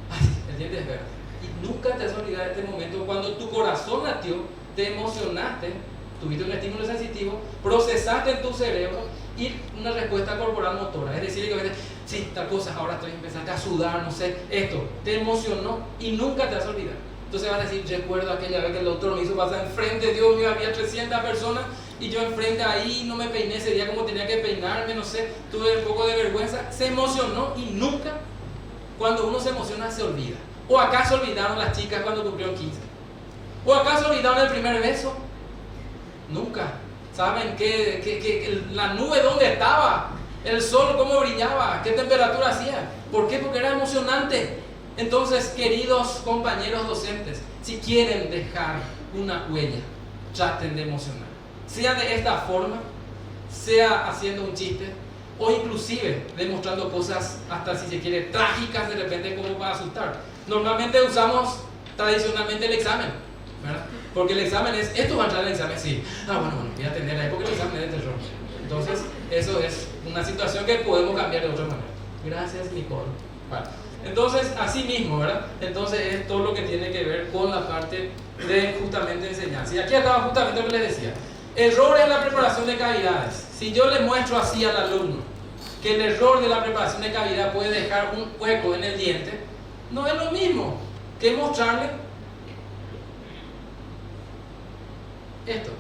Ay, el diente es verde. Y nunca te vas a olvidar de este momento cuando tu corazón latió, te emocionaste, tuviste un estímulo sensitivo, procesaste en tu cerebro y una respuesta corporal motora. Es decir, que sí, tal cosa, ahora empezaste a sudar, no sé, esto, te emocionó y nunca te vas a olvidar. Entonces vas a decir, recuerdo aquella vez que el doctor me hizo pasar enfrente, Dios mío, había 300 personas y yo enfrente ahí no me peiné ese día como tenía que peinarme, no sé, tuve un poco de vergüenza, se emocionó y nunca, cuando uno se emociona, se olvida. ¿O acaso olvidaron las chicas cuando cumplieron 15? ¿O acaso olvidaron el primer beso? Nunca. ¿Saben la nube dónde estaba? El sol cómo brillaba, qué temperatura hacía. ¿Por qué? Porque era emocionante. Entonces, queridos compañeros docentes, si quieren dejar una huella, traten de emocionar. Sea de esta forma, sea haciendo un chiste, o inclusive demostrando cosas, hasta si se quiere, trágicas de repente como para asustar. Normalmente usamos tradicionalmente el examen, ¿verdad? Porque el examen es, esto va a entrar en el examen, sí. Bueno, voy a atender ahí porque el examen es de terror. Entonces, eso es una situación que podemos cambiar de otra manera. Gracias, Nicole. Bueno, entonces, así mismo, ¿verdad? Entonces, es todo lo que tiene que ver con la parte de justamente enseñanza. Y aquí acaba justamente lo que les decía. Errores en la preparación de cavidades. Si yo le muestro así al alumno que el error de la preparación de cavidad puede dejar un hueco en el diente, no es lo mismo que mostrarle esto.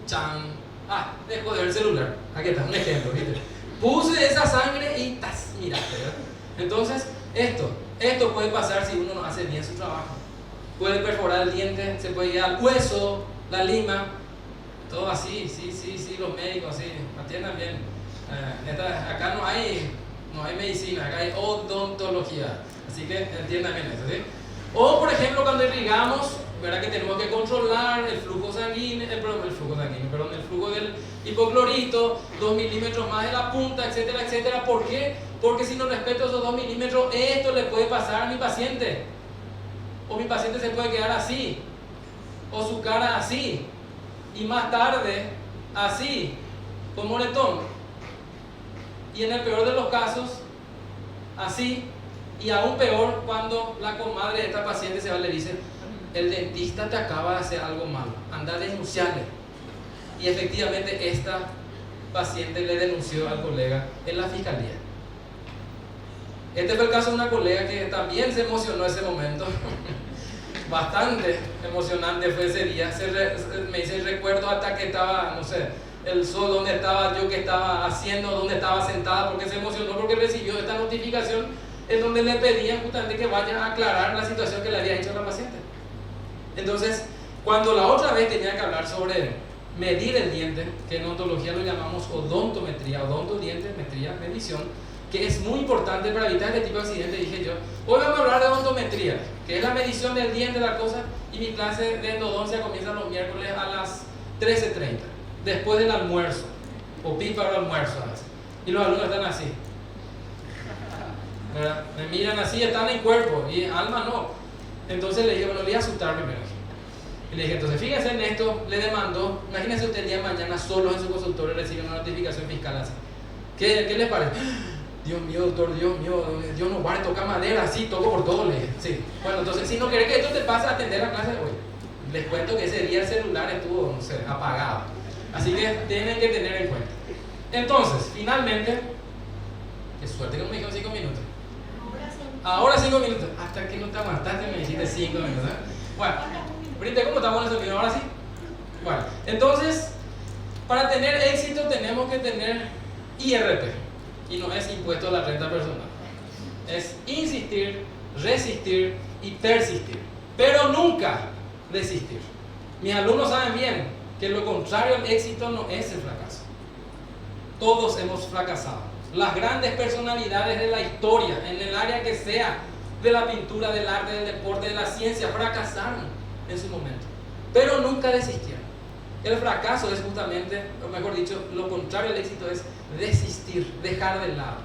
Chan. Dejo de ver el celular. Aquí está, un ejemplo, ¿viste? Puse esa sangre y miraste, ¿verdad? Entonces, esto puede pasar si uno no hace bien su trabajo. Puede perforar el diente, se puede ir al hueso, la lima, todo así, sí, los médicos así, atiendan bien. Acá no hay medicina, acá hay odontología, así que entiendan bien eso, ¿sí? O por ejemplo cuando irrigamos, ¿verdad? Que tenemos que controlar el flujo sanguíneo, el flujo del hipoclorito, 2 milímetros más de la punta, etcétera, etcétera. ¿Por qué? Porque si no respeto esos 2 milímetros, esto le puede pasar a mi paciente. O mi paciente se puede quedar así, o su cara así, y más tarde así, con moretón. Y en el peor de los casos, así, Y aún peor cuando la comadre de esta paciente se va y le dice, el dentista te acaba de hacer algo malo, anda a denunciarle. Y efectivamente esta paciente le denunció al colega en la fiscalía. Este fue el caso de una colega que también se emocionó ese momento. Bastante emocionante fue ese día. Me dice, recuerdo hasta que estaba, no sé, el sol donde estaba yo, que estaba haciendo, donde estaba sentada, porque se emocionó porque recibió esta notificación en donde le pedían justamente que vaya a aclarar la situación que le había hecho a la paciente. Entonces, cuando la otra vez tenía que hablar sobre medir el diente, que en odontología lo llamamos odontometría, odontodiente, metría, medición, que es muy importante para evitar este tipo de accidentes, dije yo, hoy vamos a hablar de odontometría, que es la medición del diente, la cosa, y mi clase de endodoncia comienza los miércoles a las 13:30, después del almuerzo, o píparo almuerzo a veces, y los alumnos están así, ¿verdad? Me miran así, están en cuerpo, y alma no. Entonces le dije, bueno, le voy a asustar primero. Y le dije, entonces fíjense en esto, le demandó, imagínense usted el día de mañana solo en su consultorio recibe una notificación fiscal así. ¿Qué les parece? Dios mío, doctor, Dios mío, Dios no guarde, toca madera, sí, toco por todo, le dije. Sí. Bueno, entonces, si no querés que esto te pase a atender la clase de hoy, les cuento que ese día el celular estuvo, no sé, apagado. Así que tienen que tener en cuenta. Entonces, finalmente, qué suerte que no me dijeron 5 minutos. Ahora 5 minutos. Hasta que no te aguantaste, me dijiste 5 minutos. Bueno, ahorita, ¿cómo estamos en ese video? Ahora sí. Bueno, entonces, para tener éxito tenemos que tener IRP. Y no es impuesto a la renta personal. Es insistir, resistir y persistir. Pero nunca desistir. Mis alumnos saben bien que lo contrario al éxito no es el fracaso. Todos hemos fracasado. Las grandes personalidades de la historia, en el área que sea, de la pintura, del arte, del deporte, de la ciencia, fracasaron en su momento. Pero nunca desistieron. El fracaso es justamente, o mejor dicho, lo contrario al éxito es desistir, dejar de lado.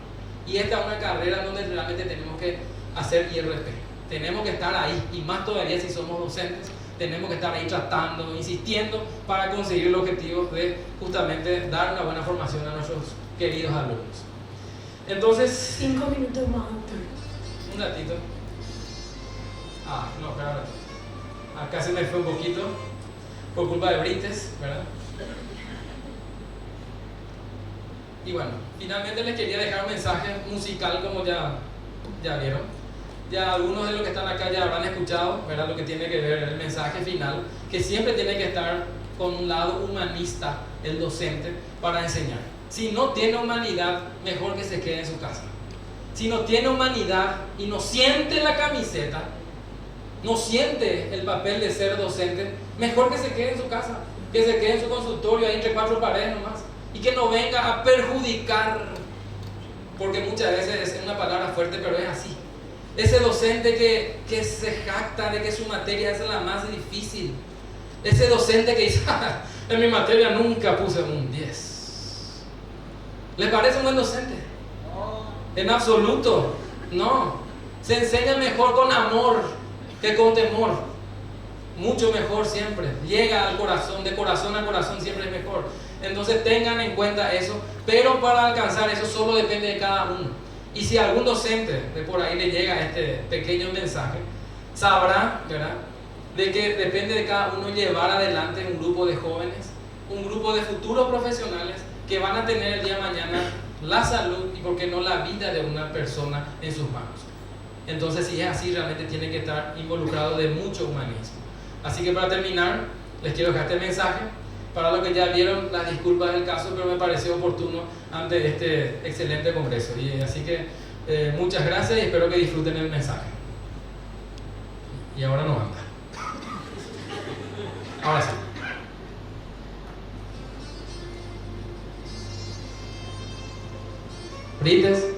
Y esta es una carrera donde realmente tenemos que hacer IRP. Tenemos que estar ahí, y más todavía si somos docentes, tenemos que estar ahí tratando, insistiendo para conseguir el objetivo de justamente dar una buena formación a nuestros queridos alumnos. Entonces, 5 minutos más. un ratito. No, espera. Acá se me fue un poquito por culpa de Brites, ¿verdad? Y bueno, finalmente les quería dejar un mensaje musical, como ya vieron. Ya algunos de los que están acá ya habrán escuchado, ¿verdad?, lo que tiene que ver el mensaje final, que siempre tiene que estar con un lado humanista el docente para enseñar. Si no tiene humanidad, mejor que se quede en su casa. Si no tiene humanidad y no siente la camiseta, no siente el papel de ser docente, mejor que se quede en su casa, que se quede en su consultorio ahí entre 4 paredes nomás, y que no venga a perjudicar, porque muchas veces es una palabra fuerte, pero es así. Ese docente que se jacta de que su materia es la más difícil, ese docente que dice, en mi materia nunca puse un 10. ¿Le parece un buen docente? No. En absoluto, no. Se enseña mejor con amor que con temor. Mucho mejor siempre. Llega al corazón, de corazón a corazón siempre es mejor. Entonces tengan en cuenta eso, pero para alcanzar eso solo depende de cada uno. Y si algún docente de por ahí le llega este pequeño mensaje, sabrá, ¿verdad?, de que depende de cada uno llevar adelante un grupo de jóvenes, un grupo de futuros profesionales que van a tener el día de mañana la salud y, por qué no, la vida de una persona en sus manos. Entonces, si es así, realmente tiene que estar involucrado de mucho humanismo. Así que para terminar, les quiero dejar este mensaje. Para los que ya vieron, las disculpas del caso, pero me pareció oportuno ante este excelente congreso. Y así que muchas gracias y espero que disfruten el mensaje. Y ahora no anda. Ahora sí. Brites.